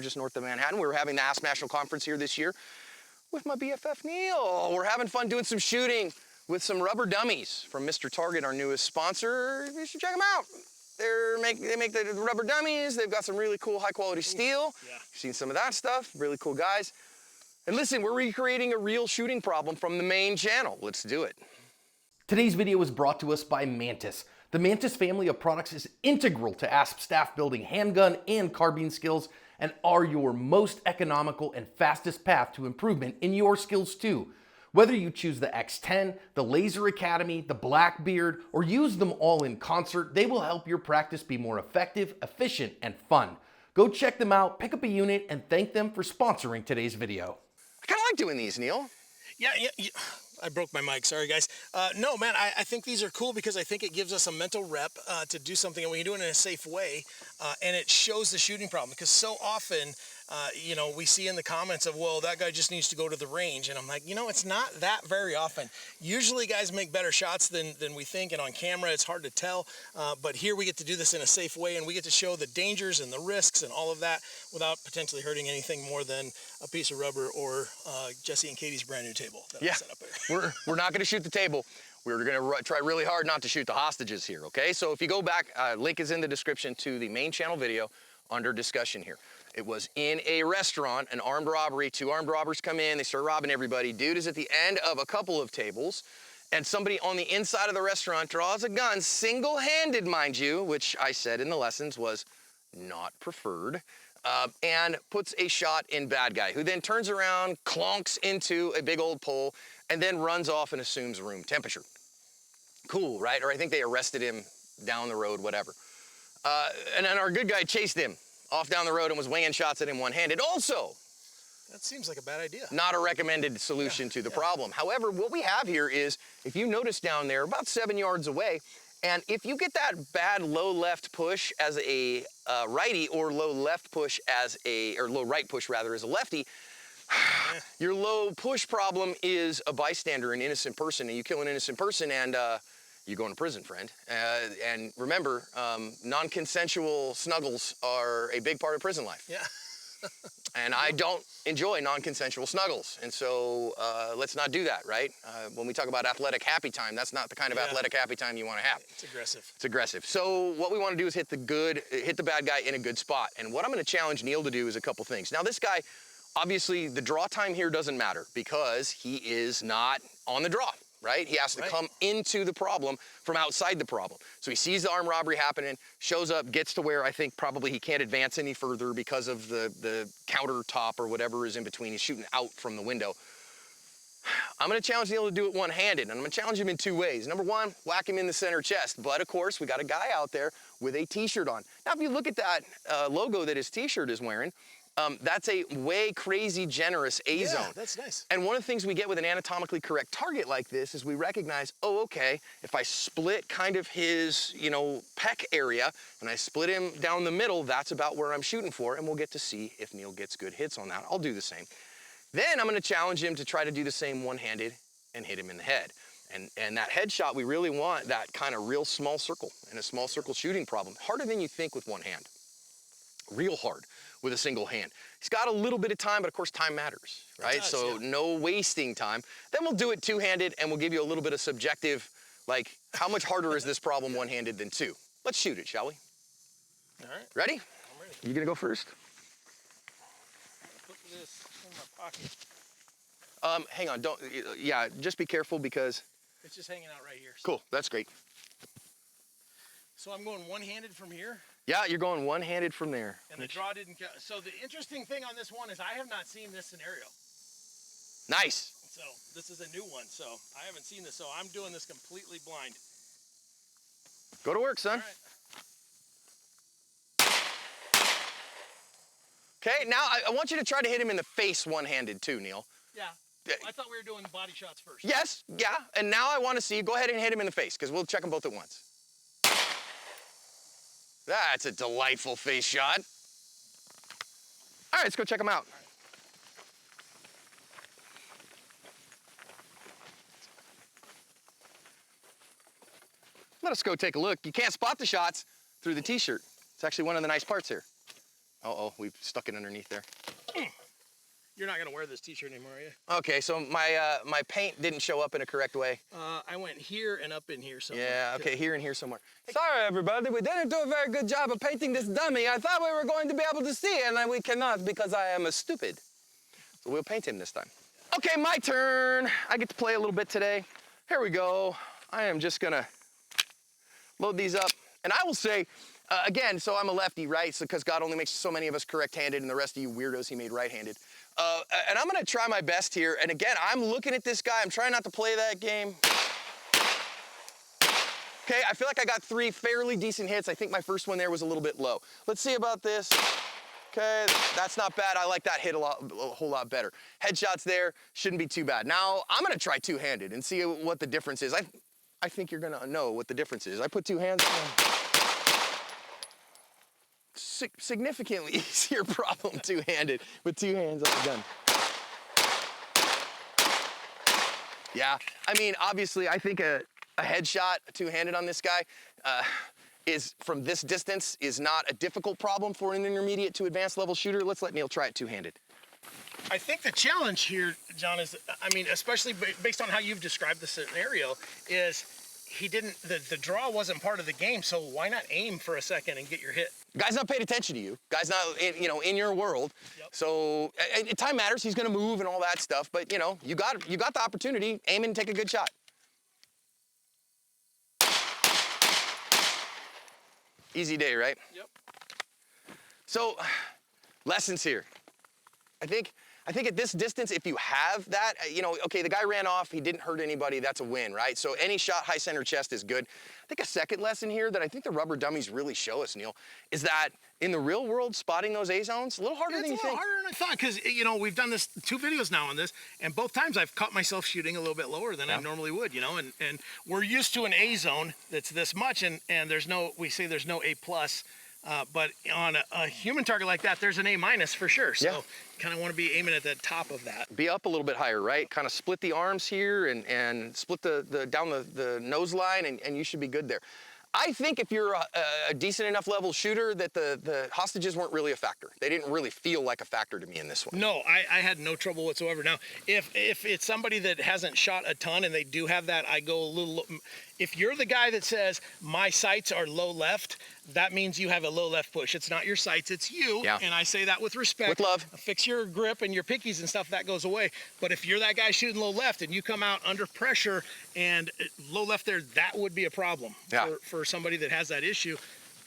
just north of Manhattan. We were having the ASP National Conference here this year with my BFF Neil. We're having fun doing some shooting with some rubber dummies from Mr. Target, our newest sponsor. You should check them out. They make the rubber dummies. They've got some really cool high quality steel. Yeah. You've seen some of that stuff, really cool guys. And listen, we're recreating a real shooting problem from the main channel. Let's do it. Today's video is brought to us by Mantis. The Mantis family of products is integral to ASP staff building handgun and carbine skills and are your most economical and fastest path to improvement in your skills too. Whether you choose the X10, the Laser Academy, the Blackbeard, or use them all in concert, they will help your practice be more effective, efficient, and fun. Go check them out, pick up a unit, and thank them for sponsoring today's video. I kind of like doing these, Neil. Yeah. I broke my mic, sorry guys. No, man, I think these are cool because I think it gives us a mental rep to do something, and we can do it in a safe way, and it shows the shooting problem. Because so often, we see in the comments of, well, that guy just needs to go to the range, and I'm like, it's not that very often. Usually guys make better shots than we think, and on camera it's hard to tell, but here we get to do this in a safe way, and we get to show the dangers and the risks and all of that without potentially hurting anything more than a piece of rubber or Jesse and Katie's brand new table that I set up here. We're not going to shoot the table. We're going to try really hard not to shoot the hostages here, okay? So if you go back, link is in the description to the main channel video under discussion here. It was in a restaurant, an armed robbery. 2 armed robbers come in, they start robbing everybody. Dude is at the end of a couple of tables, and somebody on the inside of the restaurant draws a gun, single-handed, mind you, which I said in the lessons was not preferred, and puts a shot in bad guy, who then turns around, clonks into a big old pole, and then runs off and assumes room temperature. Cool, right? Or I think they arrested him down the road, whatever. And then our good guy chased him off down the road and was winging shots at him one-handed. Also, that seems like a bad idea. not a recommended solution to the problem. However, what we have here is, if you notice down there, about 7 yards away, and if you get that bad low left push as a righty, or low left push as or low right push rather as a lefty, your low push problem is a bystander, an innocent person, and you kill an innocent person and you're going to prison, friend. And remember, non-consensual snuggles are a big part of prison life. Yeah. And I don't enjoy non-consensual snuggles. And so let's not do that, right? When we talk about athletic happy time, that's not the kind of athletic happy time you want to have. It's aggressive. It's aggressive. So what we want to do is hit the bad guy in a good spot. And what I'm going to challenge Neil to do is a couple things. Now this guy, obviously the draw time here doesn't matter because he is not on the draw. Right? He has to come into the problem from outside the problem. So he sees the armed robbery happening, shows up, gets to where I think probably he can't advance any further because of the countertop or whatever is in between. He's shooting out from the window. I'm going to challenge Neil to do it one-handed, and I'm going to challenge him in 2 ways. Number 1, whack him in the center chest. But of course, we got a guy out there with a t-shirt on. Now, if you look at that logo that his t-shirt is wearing, that's a way crazy generous A-zone. Yeah, that's nice. And one of the things we get with an anatomically correct target like this is we recognize, oh, okay, if I split kind of his, pec area and I split him down the middle, that's about where I'm shooting for, and we'll get to see if Neil gets good hits on that. I'll do the same. Then I'm going to challenge him to try to do the same one-handed and hit him in the head. And that headshot, we really want that kind of real small circle and a small circle shooting problem. Harder than you think with one hand. Real hard with a single hand. He's got a little bit of time, but of course time matters, right? So no wasting time. Then we'll do it two-handed and we'll give you a little bit of subjective, like how much harder is this problem one-handed than 2? Let's shoot it, shall we? All right. Ready? I'm ready. You gonna go first? Put this in my pocket. Hang on, just be careful because... It's just hanging out right here. Cool, that's great. So I'm going one-handed from here? Yeah, you're going one-handed from there. And the draw didn't count. So the interesting thing on this one is I have not seen this scenario. Nice. So this is a new one, so I haven't seen this. So I'm doing this completely blind. Go to work, son. All right. Okay, now I want you to try to hit him in the face one-handed too, Neil. Yeah. I thought we were doing body shots first. Yes, yeah, and now I want to see you. Go ahead and hit him in the face, because we'll check them both at once. That's a delightful face shot. All right, let's go check them out. Let us go take a look. You can't spot the shots through the t-shirt. It's actually one of the nice parts here. Uh-oh, we've stuck it underneath there. You're not gonna wear this t-shirt anymore, are you? Okay, so my paint didn't show up in a correct way. I went here and up in here somewhere. Yeah, okay, here and here somewhere. Sorry, everybody. We didn't do a very good job of painting this dummy. I thought we were going to be able to see, and we cannot because I am a stupid. So we'll paint him this time. Okay, my turn. I get to play a little bit today. Here we go. I am just gonna load these up. And I will say, again, so I'm a lefty, right? So because God only makes so many of us correct-handed and the rest of you weirdos he made right-handed. And I'm gonna try my best here. And again, I'm looking at this guy. I'm trying not to play that game. Okay, I feel like I got 3 fairly decent hits. I think my first one there was a little bit low. Let's see about this. Okay, that's not bad. I like that hit a whole lot better. Headshots there, shouldn't be too bad. Now, I'm gonna try two-handed and see what the difference is. I think you're gonna know what the difference is. I put 2 hands on. Significantly easier problem two-handed with 2 hands on the gun. Yeah, I mean, obviously, I think a headshot two-handed on this guy is, from this distance, is not a difficult problem for an intermediate to advanced level shooter. Let's let Neil try it two-handed. I think the challenge here, John, is, I mean, especially based on how you've described the scenario, is he didn't, the draw wasn't part of the game, so why not aim for a second and get your hit? Guy's not paid attention to you. Guy's not, in your world. Yep. So time matters. He's gonna move and all that stuff. But you got the opportunity. Aim and take a good shot. Easy day, right? Yep. So, lessons here. I think at this distance, if you have that, okay, the guy ran off, he didn't hurt anybody, that's a win, right? So any shot high center chest is good. I think a second lesson here that I think the rubber dummies really show us, Neil, is that in the real world, spotting those A zones, a little harder than you think. It's a little harder than I thought, because, we've done this 2 videos now on this, and both times I've caught myself shooting a little bit lower than I normally would, and we're used to an A zone that's this much, and we say there's no A plus. But on a human target like that, there's an A minus for sure. So kind of want to be aiming at the top of that. Be up a little bit higher, right? Kind of split the arms here and split down the nose line, and you should be good there. I think if you're a decent enough level shooter that the hostages weren't really a factor. They didn't really feel like a factor to me in this one. No, I had no trouble whatsoever. Now, if it's somebody that hasn't shot a ton and they do have that, I go a little. If you're the guy that says my sights are low left, that means you have a low left push. It's not your sights, it's you. Yeah. And I say that with respect. With love. Fix your grip and your pickies and stuff, that goes away. But if you're that guy shooting low left and you come out under pressure and low left there, that would be a problem for somebody that has that issue.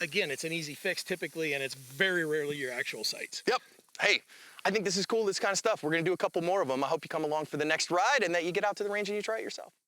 Again, it's an easy fix typically, and it's very rarely your actual sights. Yep. Hey, I think this is cool, this kind of stuff. We're going to do a couple more of them. I hope you come along for the next ride and that you get out to the range and you try it yourself.